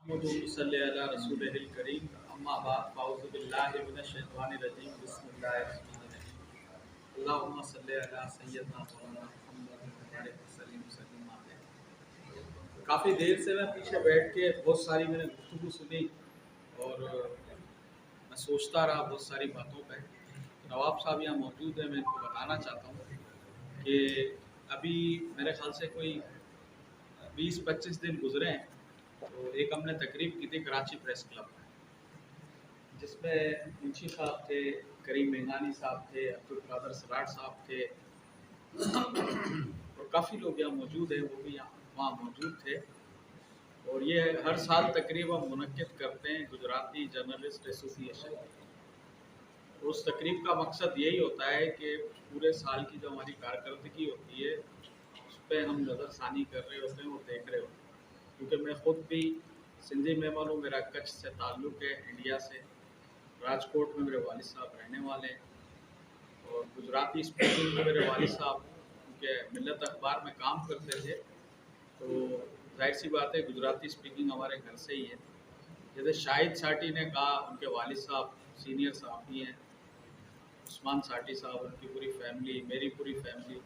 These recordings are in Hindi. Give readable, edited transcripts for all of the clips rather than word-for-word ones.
मुहम्मद अला रसूलिल करीम अम्मा बाद फ़ाऊज़ु बिल्लाहि मिनश शैतानिर रजीम बिस्मिल्लाहिर रहमानिर रहीम अल्लाहुम्मा सल्लि अला सय्यदना मौलाना मुहम्मद व बारिक वसल्लिम वसल्लिम अलैहि। काफ़ी देर से मैं पीछे बैठ के बहुत सारी मैंने गुफ्तगू सुनी और मैं सोचता रहा बहुत सारी बातों पे। नवाब साहब यहाँ मौजूद हैं, मैं इनको बताना चाहता हूँ कि अभी मेरे ख्याल से कोई 20-25 दिन गुजरे हैं तो एक हमने तकरीब की थी कराची प्रेस क्लब में, जिसमें मुंशी साहब थे, करीम मेंगानी साहब थे, अब्दुल कादर सराट साहब थे और काफ़ी लोग यहाँ मौजूद हैं, वो भी यहाँ वहाँ मौजूद थे। और ये हर साल तकरीब हम मुनक्किद करते हैं गुजराती जर्नलिस्ट एसोसिएशन। उस तकरीब का मकसद यही होता है कि पूरे साल की जो हमारी कारकर्दगी होती है उस पर हम नज़रसानी कर रहे होते हैं और देख रहे होते हैं। क्योंकि मैं ख़ुद भी सिंधी मेहमान हूँ, मेरा कच्छ से ताल्लुक़ है, इंडिया से। राजकोट में मेरे वालिद साहब रहने वाले हैं और गुजराती स्पीकिंग में मेरे वालिद साहब उनके मिल्लत अखबार में काम करते थे, तो जाहिर सी बात है गुजराती स्पीकिंग हमारे घर से ही है। जैसे शाहिद साटी ने कहा, उनके वालिद साहब सीनियर सहाफ़ी हैं, उस्मान साटी साहब, उनकी पूरी फैमिली, मेरी पूरी फैमिली,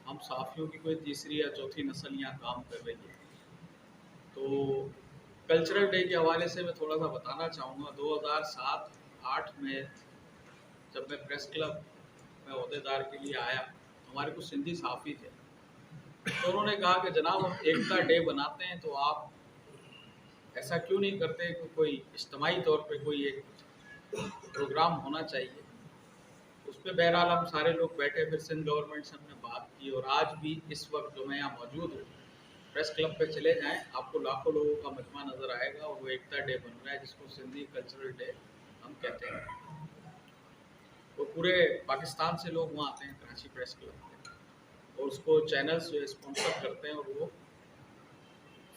हम सहाफ़ियों की कोई तीसरी या चौथी नस्ल यहाँ काम कर रही है। तो कल्चरल डे के हवाले से मैं थोड़ा सा बताना चाहूँगा। 2007-8 में जब मैं प्रेस क्लब में ओहदेदार के लिए आया, हमारे कुछ सिंधी सहाफ़ी थे, तो उन्होंने कहा कि जनाब हम एकता डे बनाते हैं, तो आप ऐसा क्यों नहीं करते कि कोई इज्तिमाई तौर पे कोई एक प्रोग्राम होना चाहिए। उस पर बहरहाल हम सारे लोग बैठे, फिर सिंध गवर्नमेंट से हमने बात की और आज भी इस वक्त जो मैं यहाँ मौजूद हूँ, प्रेस क्लब पे चले जाएं, आपको लाखों लोगों का मजमा नज़र आएगा और वो एकता डे बन रहा है, जिसको सिंधी कल्चरल डे हम कहते हैं। तो पूरे पाकिस्तान से लोग वहाँ आते हैं कराची प्रेस क्लब में और उसको चैनल्स जो स्पॉन्सर करते हैं और वो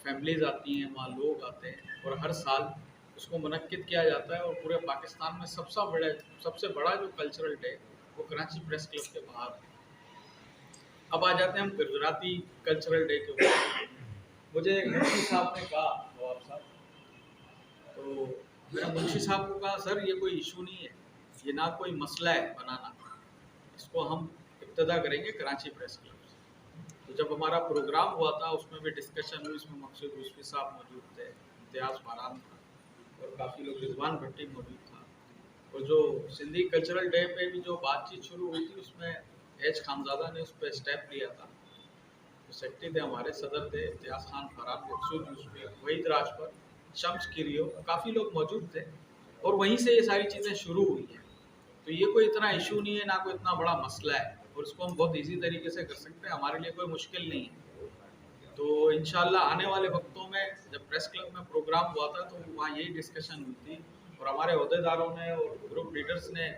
फैमिलीज़ आती हैं, वहाँ लोग आते हैं और हर साल उसको मुनक्किद किया जाता है। और पूरे पाकिस्तान में सबसे बड़ा जो कल्चरल डे वो कराची प्रेस क्लब के बाहर है। अब आ जाते हैं हम गुजराती कल्चरल डे के ऊपर। मुझे मुंशी साहब ने कहा, नवाब साहब, तो मैंने मुंशी साहब को कहा सर ये कोई इशू नहीं है, ये ना कोई मसला है बनाना, इसको हम इब्तदा करेंगे कराची प्रेस क्लब से। तो जब हमारा प्रोग्राम हुआ था उसमें भी डिस्कशन हुई, इसमें मकसूद उसफी साहब मौजूद थे, इम्तियाज़ फारान था और काफ़ी लोग, रिजवान भट्टी मौजूद था। और जो सिंधी कल्चरल डे पे भी जो बातचीत शुरू हुई थी उसमें एच खानज़ादा ने उस पर स्टेप लिया था। तो सेक्रेटरी थे हमारे, सदर थे इम्तियाज़ खान फारान, मकसूद यूसुफी, वहीद राजपर, शम्स किरियो, काफ़ी लोग मौजूद थे और वहीं से ये सारी चीज़ें शुरू हुई हैं। तो ये कोई इतना इशू नहीं है, ना कोई इतना बड़ा मसला है और इसको हम बहुत ईजी तरीके से कर सकते हैं, हमारे लिए कोई मुश्किल नहीं है। तो इंशाल्लाह आने वाले वक्तों में जब प्रेस क्लब में प्रोग्राम हुआ था तो वहाँ यही डिस्कशन हुई थी और हमारे अहदेदारों ने और ग्रुप लीडर्स ने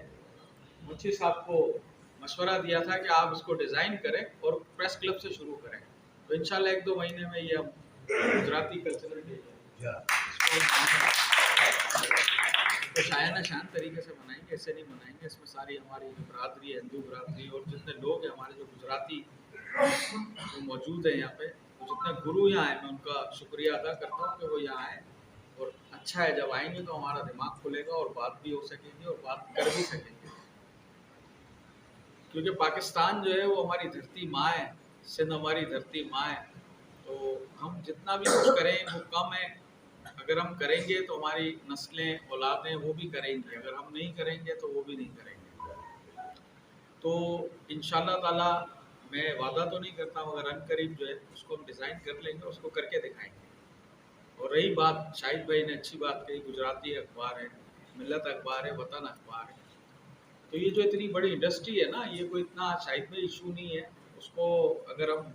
मुंशी साहब को मशवरा दिया था कि आप इसको डिज़ाइन करें और प्रेस क्लब से शुरू करें। तो इंशाल्लाह 1-2 महीने में ये हम गुजराती कल्चरल डे तो शायाना शान तरीके से मनाएंगे, ऐसे नहीं मनाएंगे। इसमें सारी हमारी जो बरादरी है, हिंदू बरादरी और जितने लोग हैं हमारे जो गुजराती जो मौजूद है यहाँ पे, तो जितने गुरु यहाँ आए, मैं उनका शुक्रिया अदा करता हूँ कि वो यहाँ आए। और अच्छा है, जब आएंगे तो हमारा दिमाग खुलेगा और बात भी हो सकेगी और बात कर भी सकेंगे। क्योंकि पाकिस्तान जो है वो हमारी धरती माँ है, सिंध हमारी धरती माँ है, तो हम जितना भी कुछ करें वो कम है। अगर हम करेंगे तो हमारी नस्लें, औलादें वो भी करेंगी, अगर हम नहीं करेंगे तो वो भी नहीं करेंगे। तो इंशाल्लाह ताला मैं वादा तो नहीं करता हूँ, मगर अनकरीब जो है उसको हम डिज़ाइन कर लेंगे, उसको करके दिखाएंगे। और रही बात, शाहिद भाई ने अच्छी बात कही, गुजराती अखबार है, मिल्लत अखबार है, वतन अखबार है, तो ये जो इतनी बड़ी इंडस्ट्री है ना, ये कोई इतना शायद में इशू नहीं है। उसको अगर हम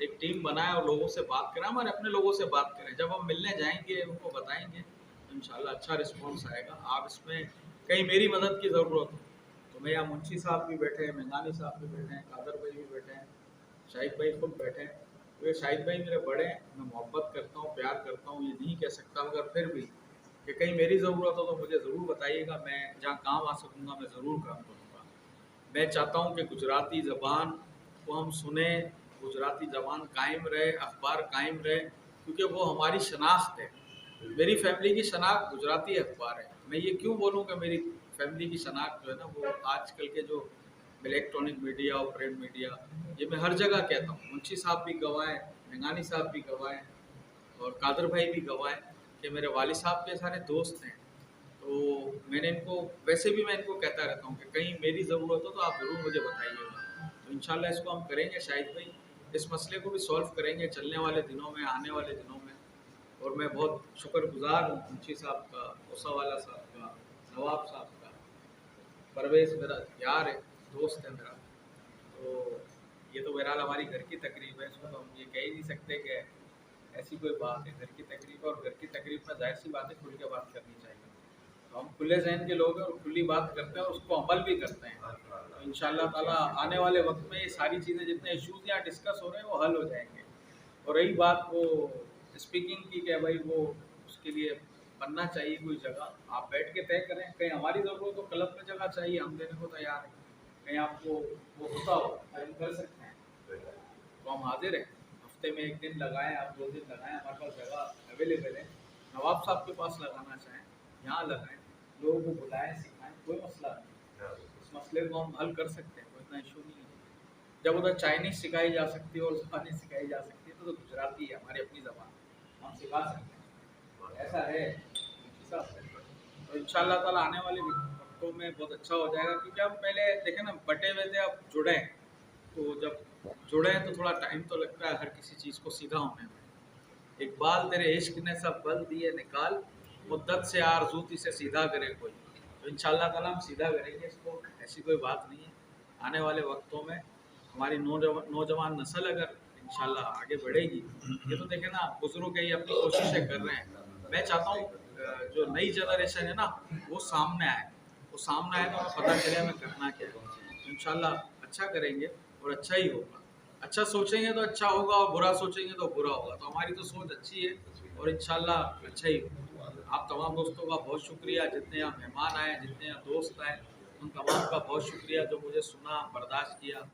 एक टीम बनाएं और लोगों से बात करें, हमारे अपने लोगों से बात करें, जब हम मिलने जाएंगे उनको बताएंगे तो इंशाल्लाह अच्छा रिस्पॉन्स आएगा। आप इसमें कहीं मेरी मदद की ज़रूरत हो तो मैं यहाँ मुंशी साहब भी बैठे हैं, मेंगानी साहब भी बैठे हैं, कादर भाई भी बैठे हैं, शाहिद भाई खुद बैठे हैं। तो ये शाहिद भाई मेरे बड़े हैं, मैं मोहब्बत करता हूँ, प्यार करता हूँ, ये नहीं कह सकता, मगर फिर भी कि कहीं मेरी ज़रूरत हो तो मुझे ज़रूर बताइएगा, मैं जहाँ काम आ सकूँगा मैं ज़रूर काम करूँगा। मैं चाहता हूँ कि गुजराती ज़बान को हम सुने, गुजराती ज़बान कायम रहे, अखबार कायम रहे, क्योंकि वो हमारी शनाख्त है। मेरी फैमिली की शनाख्त गुजराती अखबार है। मैं ये क्यों बोलूँ कि मेरी फैमिली की शनाख्त जो है ना वो आजकल के जो इलेक्ट्रॉनिक मीडिया और प्रिंट मीडिया, ये मैं हर जगह कहता हूँ। मुंशी साहब भी गवाह हैं, मेंगानी साहब भी गवाह हैं और कादर भाई भी गवाह हैं कि मेरे वालिद साहब के सारे दोस्त हैं। तो मैंने इनको वैसे भी मैं इनको कहता रहता हूँ कि कहीं मेरी ज़रूरत हो तो आप ज़रूर मुझे बताइएगा। तो इंशाल्लाह इसको हम करेंगे शाहिद भाई, इस मसले को भी सॉल्व करेंगे चलने वाले दिनों में, आने वाले दिनों में। और मैं बहुत शुक्रगुजार हूँ मुंशी साहब का, ओसावाला साहब का, नवाब साहब का। परवेज़ मेरा यार है, दोस्त है मेरा। तो ये तो बहरहाल हमारी घर की तकरीब है, इसमें तो हम ये कह ही नहीं सकते कि ऐसी कोई बात है। घर की तकरीब और घर की तकरीब में जाहिर सी बात है खुल के बात करनी चाहिए। तो हम खुले जहन के लोग हैं और खुली बात करते हैं और उसको अमल भी करते हैं। तो इंशाअल्लाह ताला आने वाले वक्त में ये सारी चीज़ें, जितने इश्यूज़ यहाँ डिस्कस हो रहे हैं, वो हल हो जाएंगे। और रही बात वो स्पीकिंग की कि भाई वो उसके लिए बनना चाहिए कोई जगह, आप बैठ के तय करें। कहीं हमारी ज़रूरत हो क्लब में जगह चाहिए, हम देने को तैयार हैं। कहीं आपको वो होता हो तो हम कर सकते हैं, तो हम हाजिर हैं। हफ्ते में 1 दिन लगाएं, आप 2 दिन लगाएं, हमारे पास जगह अवेलेबल है। नवाब साहब के पास लगाना चाहें, यहाँ लगाएं, लोगों को बुलाएं, सिखाएं, कोई मसला नहीं। इस मसले को हम हल कर सकते हैं, कोई इतना इशू नहीं है। जब उधर चाइनीज़ सिखाई जा सकती है और ज़बानी सिखाई जा सकती है, तो गुजराती है हमारी अपनी ज़बान, हम सिखा सकते हैं। ऐसा है तो इंशाअल्लाह ताला आने वाले वक्तों में बहुत अच्छा हो जाएगा। क्योंकि हम पहले देखें ना, बटे हुए थे, अब जुड़े हैं। तो जब जुड़े हैं तो थोड़ा टाइम तो लगता है हर किसी चीज़ को सीधा होने में। इकबाल तेरे इश्क ने सब बल दिए निकाल, मुद्दत से आरज़ू से सीधा करे कोई। तो इंशाअल्लाह ताला हम सीधा करेंगे इसको, ऐसी कोई बात नहीं है। आने वाले वक्तों में हमारी नौजवान नस्ल अगर इंशाल्लाह आगे बढ़ेगी, ये तो देखें ना, बुजुर्ग ये अपनी कोशिशें कर रहे हैं। मैं चाहता हूँ जो नई जनरेशन है ना, वो सामने आए। वो सामने आए तो हमें पता चले हमें करना क्या है। इंशाल्लाह अच्छा करेंगे और अच्छा ही होगा। अच्छा सोचेंगे तो अच्छा होगा और बुरा सोचेंगे तो बुरा होगा। तो हमारी तो सोच अच्छी है और इंशाल्लाह अच्छा ही होगा। आप तमाम दोस्तों का बहुत शुक्रिया, जितने यहाँ मेहमान आए, जितने यहाँ दोस्त आए, उन तमाम का बहुत शुक्रिया जो मुझे सुना, बर्दाश्त किया।